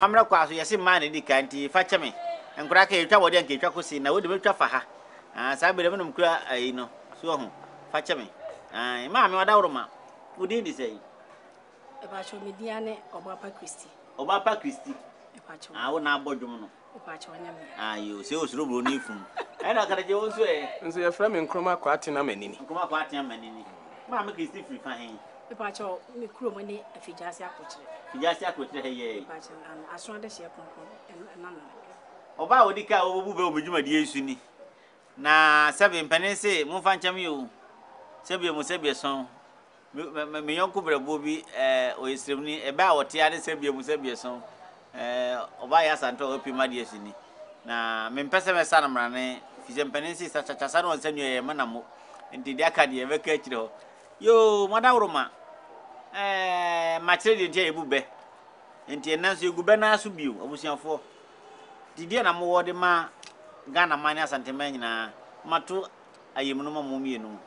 Amra kwaso yesi man di kanti fache me. Enkura ka etwa wode anka etwa kosi na wode betwa fa ha. Sa bere menum kura ayi no. So ho fache me. Ma me wada woroma. Wudi di sei. Ebacho mediane Obapa Christi. Obapa Christi. Ebacho. Wo na abodwom no. Ebacho nyame. Ayo, se osuro bro ni fun. Na kada je won so Nso ye fra me nkroma kwate na manini. Nkroma kwate manini. Ma me Christi free fa hen. Ebacho me kuro mo ni afijase akochire. Fijase akochire he ye. Ebacho aso de hye konko na. Oba odika obubu be obedwuma die esu ni. Na sebe mpanense mo fa ncham yo. Sebe son. Me yonko brabo bi oyesrem ni ebe a wote ade sebe son. Oba ya santo opima die esu ni. Na me mpese me sana mrane fije mpanense sa chacha na onsanyo ye manamo. Nti dia ka de be ka akire ho. Yo madawroma. Ma kire de ntia ebube. Nti enanso egube na aso bio obusianfo. Didi na mo wode ma Ghana mania santema nyina mato ayemunu mo mienu.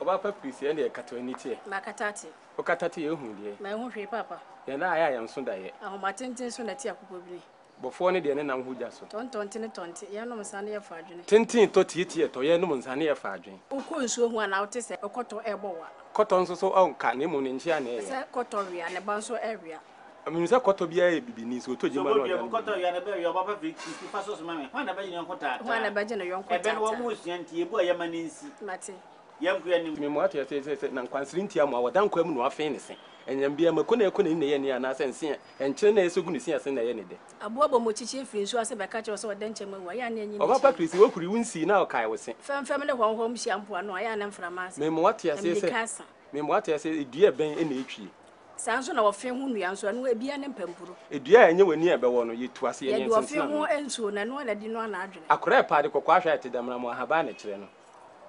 Obapa Christi ene katoniti. Ma katati. O katati ye hu die. Ma hu hwe papa. Ye na aya yam so da ye. Ahoma tenten so na ti akopobiri. Bofo ne de ne nam hu ja so. Tonti ye no msane ye fa adwene. Tenten to tie to ye no msane ye fa adwene. Uko nsuo hu ana wote se okoto ebowa. Koto nso so on ka ne mu ne nchia na ye. Se koto ria ne banso area. Amimisa koto bia ye bibini so to jima no. So koto ya na be yo Obapa Christi fa so so mame. Ho na be nyon kota. Ho na be nyon kota. Ebe no mo suanti ebu ayama nensi. Mate. Yam kuya ni. Me mo ato se na kwansiri ntia mo awodan kwa mu no afen ne se. Enyam bia makona ekona ne ye ne ana sense enkyere na esogu ne sia sen na ye ne de. Abuabo mo chichi firi nsu ase be ka che so wada nkyema wa ya na enyi. Obapa Christi wo kuri wunsi na o kai wo se. Fem ne honhom shiampo ano ya na mframa ase. Me mo ato se. Me mo ato se edua ben e na etwie. Sanso na wofe hu nua nso anu ebia ne mpampuro. Edua enye wani ebe wo no yetu ase ye nyense. Ye wofe hu enso na no na di no na adwene. Akora pa de kokwa hwa ate damra mo ahaba na kire no.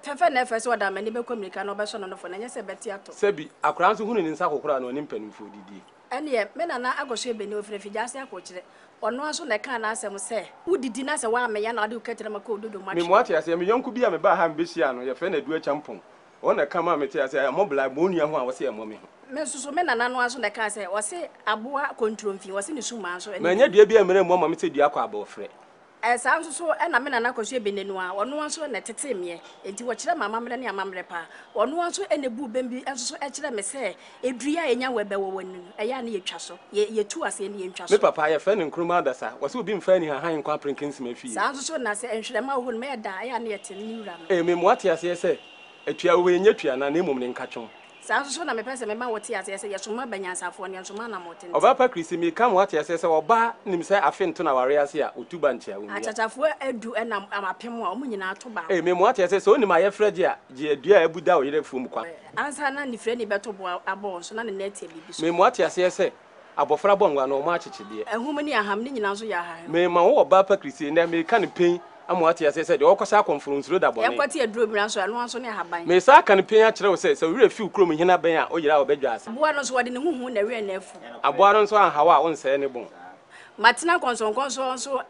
Fefe na efese wada mani be communicate na obeso no fo na nyese beti ato. Sebi akora nso hu ne nsa kokora na oni mpanimfo didi. Ene me na na agoso ebe ni ofre fijase akokire. Ono aso na ka na asem se udidi na se wa me ya na ade uketire maka ododo ma. Me mo ate ase me yonku bia me ba ha mbehia no ye fe na du achampon. Ona kama me te ase amobla mo nua ho a wo se emo me ho. Me susu me nana no aso na ka se wo se aboa kontromfi wo se ne suma aso. Me nya dua bia mere mo ma me te dua kwa aba ofre. Sanso so na me nana agoso ebe nenu a ono aso na tete me enti wo kire mama mre ne amamre pa. Ono aso ene bu bembi enso so e kire me se edua enya we be wo wanu eya na yetwa so ye tu ase ne yentwa so. Me papa ye fe ne nkruma adasa wo se obi mfa ni ha han kwa prinkin ma fi. Sanso so na se enhwere ma ho me da eya na yete ni wura no. Me mo ate ase se atua wo enya tua na emom ne nkatwon. Sanso so na me pese me ba wote ase se yesoma banyansafo ne yesoma na moten. Obapa Christi me kam wote ase se oba nim se afen to na ware ase a otuba ntia wo. Achachafo adu na amapem a omunyina ato ba. Me mo ate ase se onim aye fredi a je adua abuda o yere fum kwa. Ansa na ni fredi beto bo abo so na ne netie bibi so. Me mo ate ase se abofra bongwa no ma achechede. Ehum ni aham ni nyina so ya ha. Me ma wo Obapa Christi na me kan pen amoate ase se de okosa konforo nsuro da bone. Enkwati aduro mira so eno so ne haban. Me sa kan pen a kire wo se wure fi ukrom hina ben a oyira obedwa ase. Boa no so wode ne huhu na we na afu. Aboa no so anhawa a wonse ne bon. Matina konson so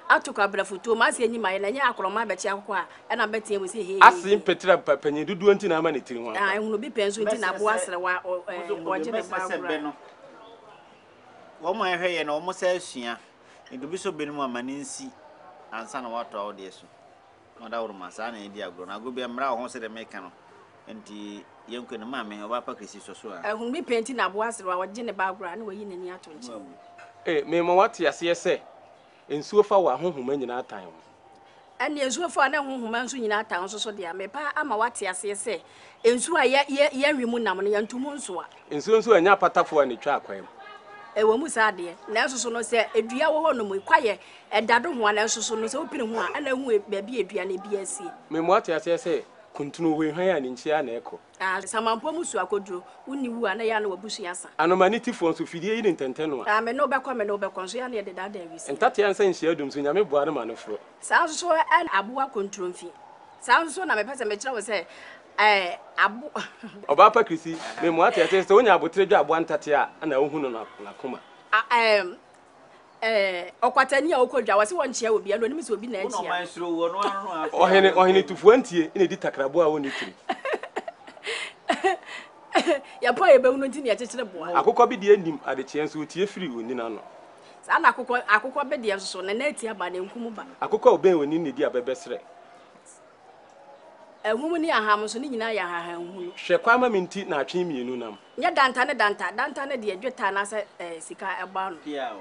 atoka brafuto ma se enyima ye na nya akroma bechi akoko a na betie we se he. Asin petira panyi dudu nti na ma ne tiri ho. Ehunu bi penso nti na boa sere wa oje ne ba. Wo mo ehwe ye na wo mo sa asua. Ndubi so benum amanensi. Ansa na wato awde so oda woruma sa na edi agro na gobi amra ho se de meka no enti yenko ne maame Obapa Christi so a ehun bi penti na bo asere wa wagye ne ba agro na wayi nani ato nche me mo wate ase se ensuo fa wa honhoma nyina atan ho ene ensuo fa na honhoma nso nyina atan so de a me pa ama wate ase se ensuo a ye nwimu nam no yantumu nso a ensuo anya patafo a ne twa akwam ewo mu saade na enso no se edua wo no mu kwaye edado ho na enso no se opini ho a na hu baabi edua na bi asie me mo ate ase se kuntunu we hwan a ne nchia na eko samampo musu akoduro uni wu a na ya na wabusu asa anomani tifo nso fidie yi ne ntenten no me no bekọ nso ya na de dada wisi entate ansa nhyia dum so nyame boa no ma no fro sanso an aboa kontromfi sanso na me pese me kire wo se abu Obapa Christi me mo ate ase se onya abotre dwa abo antate a na ohu no na koma okwatani a okodwa wase wonchia obi alo ni mi se obi na achia no mansro wo no anu ohene tufu antie ina di takrabo a woni tiri ya pa ye be hunu nti ne ya chechire boa akokọ bi de anim adechie nso tie firi oni na no Saa na akokɔ be de so na eti aba na enkumu ba. Akokɔ oben woni ne di abebesre. Ehum ni aham so ni nyina ya haha hunu. Hwe kwa ma minti na atwe mienu nam. Nya danta ne de adweta na se sika eba no. Pia o.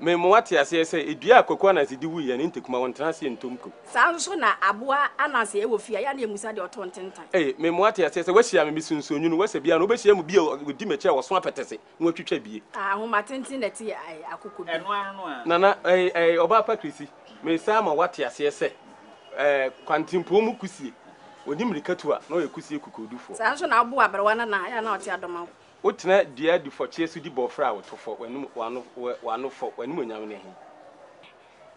Me mo wate ase se edua akokɔ na se di wuye ne ntekuma won tena se ntomko. Saa nso na aboa anase e wo fia ya na emusa de oto ntentan. Me mo wate ase se wahia me bisunso onyu no wase bia no obehia mu bia odi meche wo so apetese no atwitwa bie. Ahoma tenten na ti akokɔ bi. Eno ano a. Nana oba pa Krisi me sa ma wate ase se kwantimpo mu kusie oni mrikatu a na o yekusie kukodufo. Saa nso na aboa aberwa na ya na oti adoma. Wotena dia di foche su di bofra wotofo wanu fo wanu monyam ne he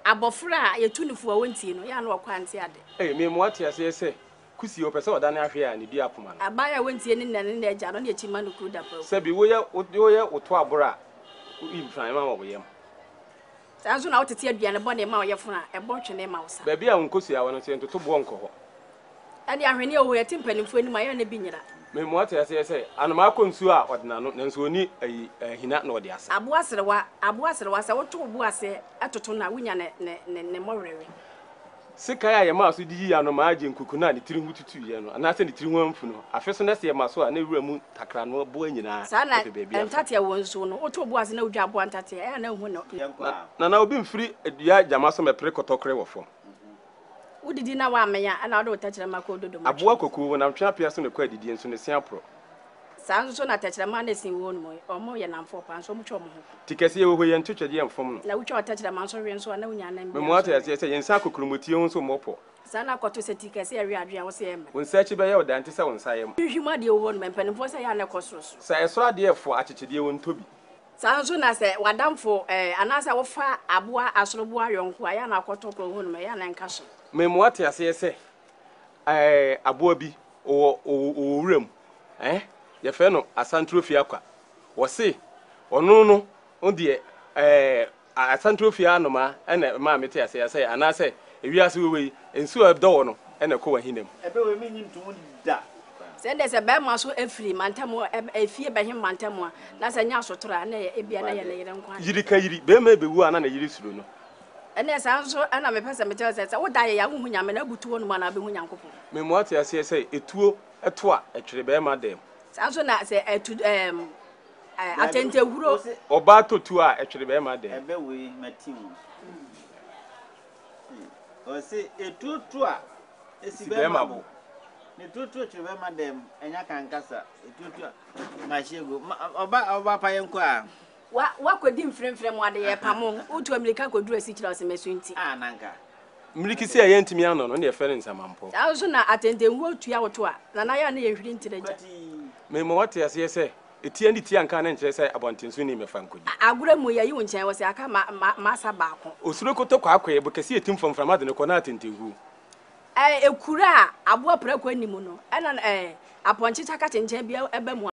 Abofra yetunifu a wontie no ya na okwante ade. Me mo wate ase se kusi o pese oda na ahwe a ne di apoma no Abaya wontie ne nane na agya no na echi manu kru da pa. Sabi woye woto abora ifran ma wo yem. Saa nso na wotete aduane bɔ ma oyefo na ɛbɔ twene ma wo sa. Ba bia wonkosi a wono se ntoto bo nko ho. Ade ahwene o yeti mpanimfo ni ma ya na bi nyira. Me mo wate ase se anoma konsu a odena no nanso oni hina na ode asa. Aboa serewa sa woto obu ase atoto na wunya ne morewe. Sika ya yema so di ya no ma age nkuku na ne tiri hu tutu ye no ana se ne tiri hu amfu no afi so na se yema so a na wura mu takra no bo anyina sa na entate wonso no woto obu ase na udwa abo entate ya na hu no na obi mfiri adua jama so mepre kotokre wo fo udidi na wa menya ana do tachira mako dodo ma aboa koku na mtwa pia so ne kwa adidi nso ne sia pro sa nso na tachira ma na sin wo no omo ye namfo pa nso mutwa mo ho tikase ye wo ye ntwetwede mfom no na wutwa tachira ma nso hwe nso na wunya na me mo ata se yensa kokurumotie nso mopo sa na koto se tikase ye adua wo se yema wonsa chi be ye odante se wonsa yem hwima de wo no mpanimfo se ya na kosoroso sa esora de efo achechede won tobi sa nso na se wadamfo anasa wo fa aboa asorobo ayonko aya na koto ko ho no ya na nkaso me mo ata se aboa bi o wuram ye fe no asantrofi akwa wo se onu no ondie asantrofi anoma ena ma mete ase se anase ewiase wewe ensu abdo no ena ko wahinem Ebe we mi nyintu da. Sende se be ma so afiri mantamo efie be him mantamo na se nya sotora na ebia na ye na yire nkwa yiri ka yiri be ma bewu ana na yiri suro no ene sa nso ana me pese me tell se wo da ye ya hu nyame na butuo no ma na be hu nyankopon me mo ate ase se etuo eto a etwere be ma dem sa nso na se atente huro oba totu a etwere be ma dem Ebe we matim. O se etutu a esi be ma bo. Ne tutu chebe madam enya kankasa etutu mashego oba pa yenko a wa kodi mfremfrem wade ye pamon utu amerika koduru esi kira ose mesunti nanka mliki se ye ntimi ano no ne fere nsamampo also na atente hu otua woto a na ya na ye hwiri ntireja me mo wate ase se etia ndi tia nka na nkyere se abontenso ni mefa nkodi agura mu yayi wonchen wo se aka ma sa baako osuro koto kwa akwa bo kase etim fomframa de ne ko na atente hu ekura aboa pra kwa nimu no ena aponchi chaka chenchen bia ebe mu